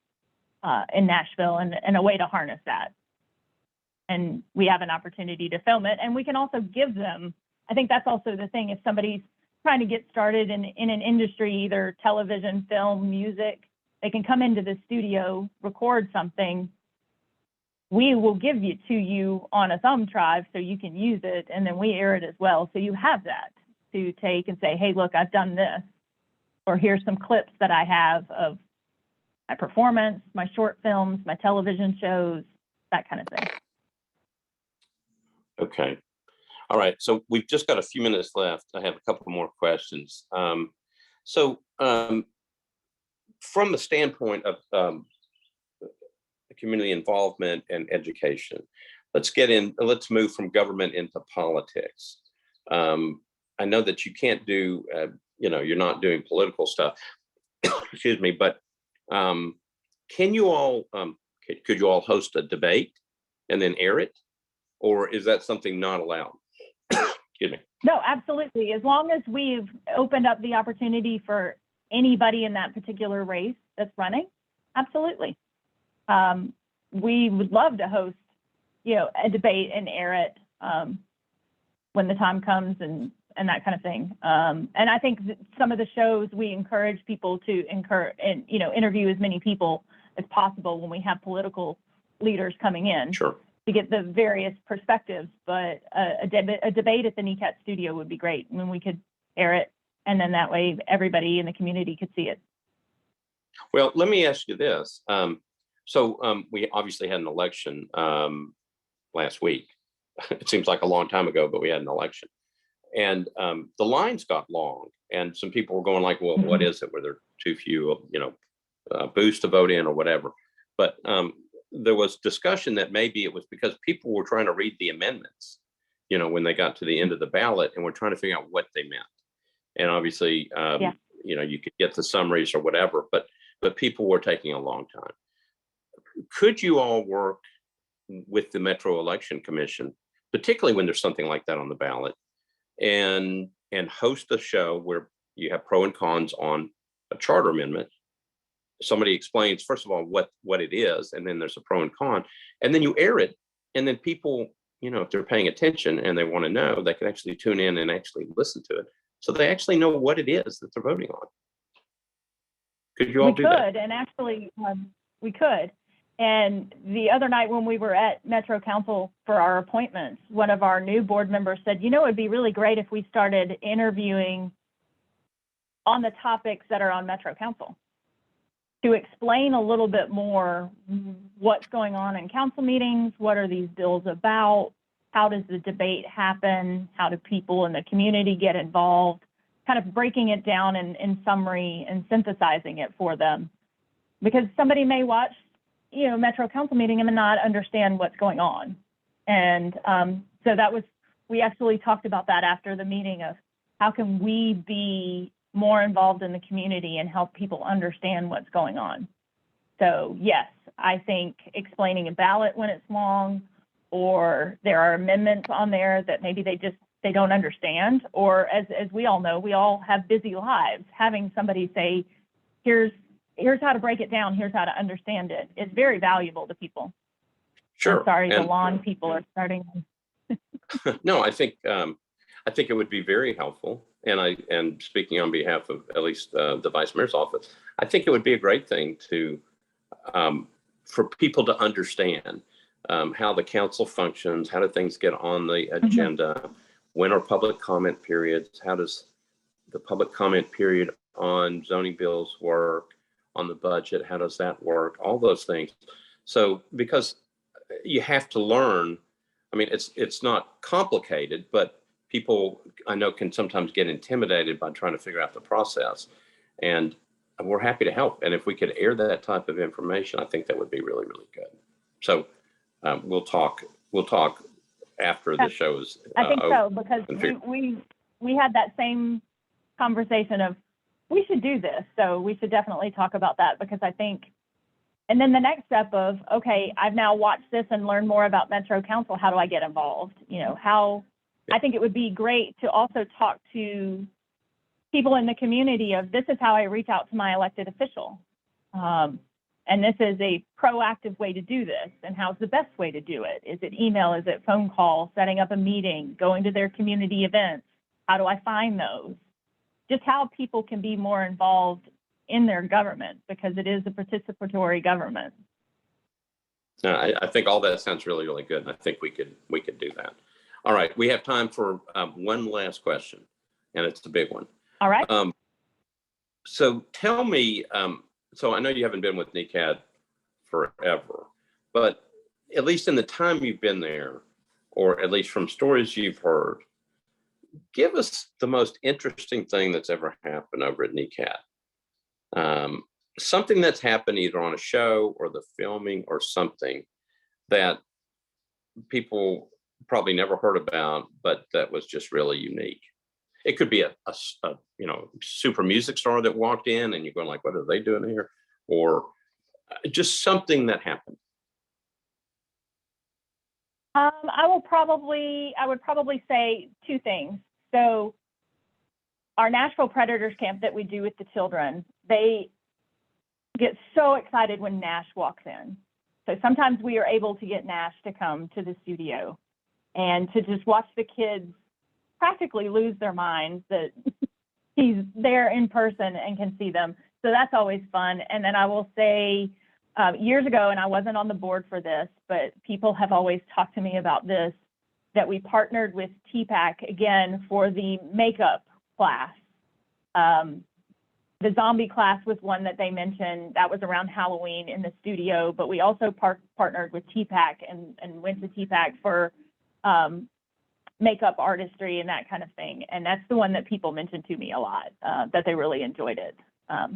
in Nashville, and a way to harness that. And we have an opportunity to film it, and we can also give them, I think that's also the thing, if somebody's trying to get started in an industry, either television, film, music, they can come into the studio, record something. We will give it to you on a thumb drive so you can use it, and then we air it as well. So you have that to take and say, hey, look, I've done this, or here's some clips that I have of my performance, my short films, my television shows, that kind of thing. Okay. All right. So we've just got a few minutes left. I have a couple more questions. From the standpoint of community involvement and education, let's move from government into politics. I know that you can't do, you're not doing political stuff, excuse me, but could you all host a debate and then air it? Or is that something not allowed? Excuse me. No, absolutely. As long as we've opened up the opportunity for anybody in that particular race that's running, absolutely. We would love to host, a debate and air it when the time comes, and that kind of thing. And I think some of the shows, we encourage people to interview as many people as possible when we have political leaders coming in. Sure. To get the various perspectives, but a debate at the Nicad studio would be great. I mean, we could air it, and then that way everybody in the community could see it. Well, let me ask you this. We obviously had an election last week. It seems like a long time ago, but we had an election. And the lines got long, and some people were going like, well, what is it? Were there too few, booths to vote in or whatever? But there was discussion that maybe it was because people were trying to read the amendments, when they got to the end of the ballot, and were trying to figure out what they meant. And obviously, you could get the summaries or whatever, but people were taking a long time. Could you all work with the Metro Election Commission, particularly when there's something like that on the ballot, and host a show where you have pro and cons on a charter amendment? Somebody explains, first of all, what it is, and then there's a pro and con, and then you air it, and then people, if they're paying attention and they want to know, they can actually tune in and actually listen to it, so they actually know what it is that they're voting on. Could you all do that? We could, and actually, we could. And the other night when we were at Metro Council for our appointments, one of our new board members said, it'd be really great if we started interviewing on the topics that are on Metro Council, to explain a little bit more what's going on in council meetings, what are these bills about, how does the debate happen, how do people in the community get involved, kind of breaking it down in summary and synthesizing it for them. Because somebody may watch, Metro Council meeting and not understand what's going on. And so we actually talked about that after the meeting, of how can we be more involved in the community and help people understand what's going on. So yes, I think explaining a ballot when it's long, or there are amendments on there that maybe they don't understand, or as we all know, we all have busy lives. Having somebody say, here's how to break it down, here's how to understand it, is very valuable to people. Sure. I'm sorry, the lawn people are starting. No, I think it would be very helpful. And speaking on behalf of at least the Vice Mayor's office, I think it would be a great thing for people to understand how the council functions, how do things get on the agenda, when are public comment periods, how does the public comment period on zoning bills work, on the budget? How does that work? All those things. So because you have to learn, I mean, it's not complicated, but people I know can sometimes get intimidated by trying to figure out the process. And we're happy to help. And if we could air that type of information, I think that would be really, really good. So we'll talk after the show is I think over. so, because we had that same conversation of we should do this. So we should definitely talk about that, because I think, and then the next step of, okay, I've now watched this and learned more about Metro Council. How do I get involved? You know, I think it would be great to also talk to people in the community of, this is how I reach out to my elected official. And this is a proactive way to do this. And how's the best way to do it? Is it email? Is it phone call? Setting up a meeting? Going to their community events? How do I find those? Just how people can be more involved in their government, because it is a participatory government. I think all that sounds really, really good. And I think we could do that. All right. We have time for one last question, and it's the big one. All right. So tell me, so I know you haven't been with Nicad forever, but at least in the time you've been there, or at least from stories you've heard, give us the most interesting thing that's ever happened over at Nicad. Something that's happened either on a show or the filming or something that people probably never heard about, but that was just really unique. It could be a super music star that walked in and you're going like, what are they doing here? Or just something that happened. I would probably say two things. So our Nashville Predators camp that we do with the children, they get so excited when Nash walks in. So sometimes we are able to get Nash to come to the studio and to just watch the kids practically lose their minds that he's there in person and can see them. So that's always fun. And then I will say, years ago, and I wasn't on the board for this, but people have always talked to me about this, that we partnered with TPAC again for the makeup class. The zombie class was one that they mentioned. That was around Halloween in the studio, but we also partnered with TPAC and went to TPAC for makeup artistry and that kind of thing. And that's the one that people mentioned to me a lot, that they really enjoyed it. All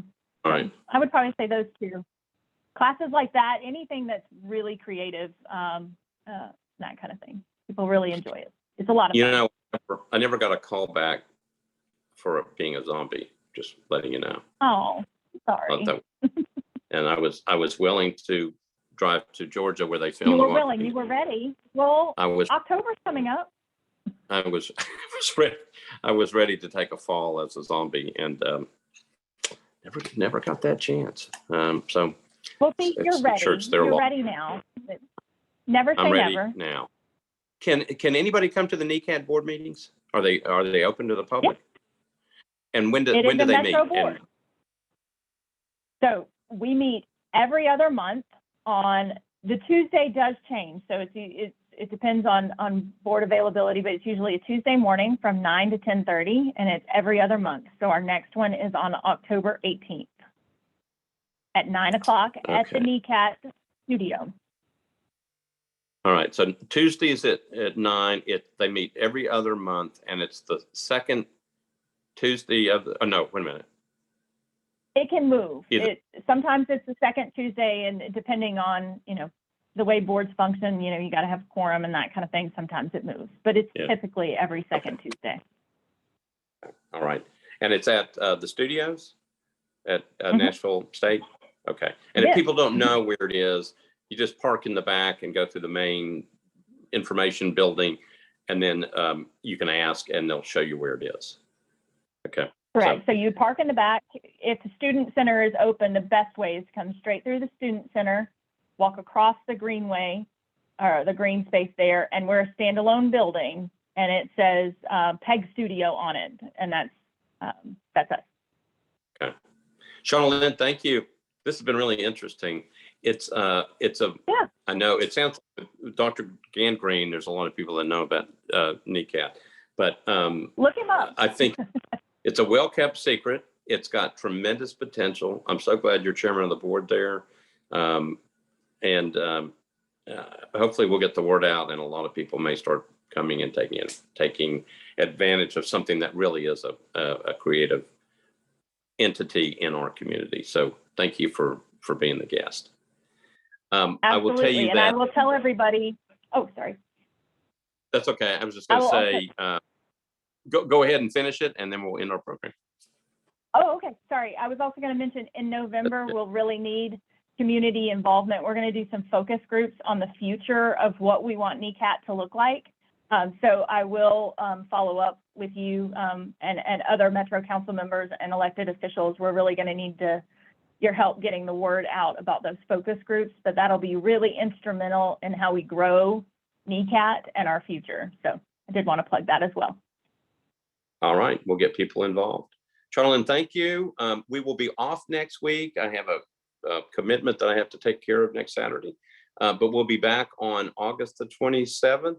right. I would probably say those two. Classes like that, anything that's really creative, that kind of thing. People really enjoy it. It's a lot of fun. You know, I never got a call back for being a zombie, just letting you know. Oh, sorry. And I was willing to drive to Georgia where they filmed. You were willing, you were ready. Well, October's coming up. I was ready to take a fall as a zombie, and never got that chance. So well, see, you're ready. You're ready now. Never say never. Now. Can anybody come to the Nicad board meetings? Are they open to the public? Yes. And when do they meet? Board. So we meet every other month. On the Tuesday does change, so it depends on board availability, but it's usually a Tuesday morning from 9 to 10:30, and it's every other month. So our next one is on October 18th at 9 o'clock at the Nicad studio. All right. So Tuesday is at 9. They meet every other month, and it's the second Tuesday of the. Oh no! Wait a minute. It can move. Sometimes it's the second Tuesday, and depending on the way boards function, you got to have quorum and that kind of thing. Sometimes it moves, but it's typically every second Tuesday. All right, and it's at the studios at Nashville State. Okay, and if people don't know where it is, you just park in the back and go through the main information building, and then you can ask, and they'll show you where it is. Okay. Correct. So you park in the back. If the student center is open, the best way is to come straight through the student center, walk across the greenway or the green space there, and we're a standalone building, and it says Peg Studio on it, and that's us. Okay. Shauna Lynn, thank you. This has been really interesting. I know it sounds like Dr. Gangrene, there's a lot of people that know about Nicad, but look him up. I think it's a well-kept secret. it's got tremendous potential. I'm so glad you're chairman of the board there. And hopefully we'll get the word out, and a lot of people may start coming and taking advantage of something that really is a creative entity in our community. So thank you for being the guest. I will tell you and that. I will tell everybody. Oh, sorry. That's okay. I was just going to say, go ahead and finish it, and then we'll end our program. Oh, okay. Sorry. I was also going to mention in November, we'll really need community involvement. We're going to do some focus groups on the future of what we want Nicad to look like. So I will follow up with you and other Metro Council members and elected officials. We're really going to need your help getting the word out about those focus groups, but that'll be really instrumental in how we grow Nicad and our future. So I did want to plug that as well. All right, we'll get people involved. Charlene, thank you. We will be off next week. I have a commitment that I have to take care of next Saturday, but we'll be back on August the 27th.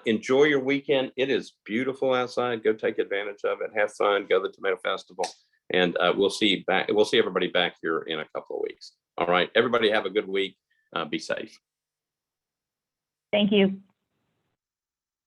Enjoy your weekend. It is beautiful outside. Go take advantage of it. Have fun. Go to the Tomato Festival, and we'll see everybody back here in a couple of weeks. All right, everybody have a good week. Be safe. Thank you.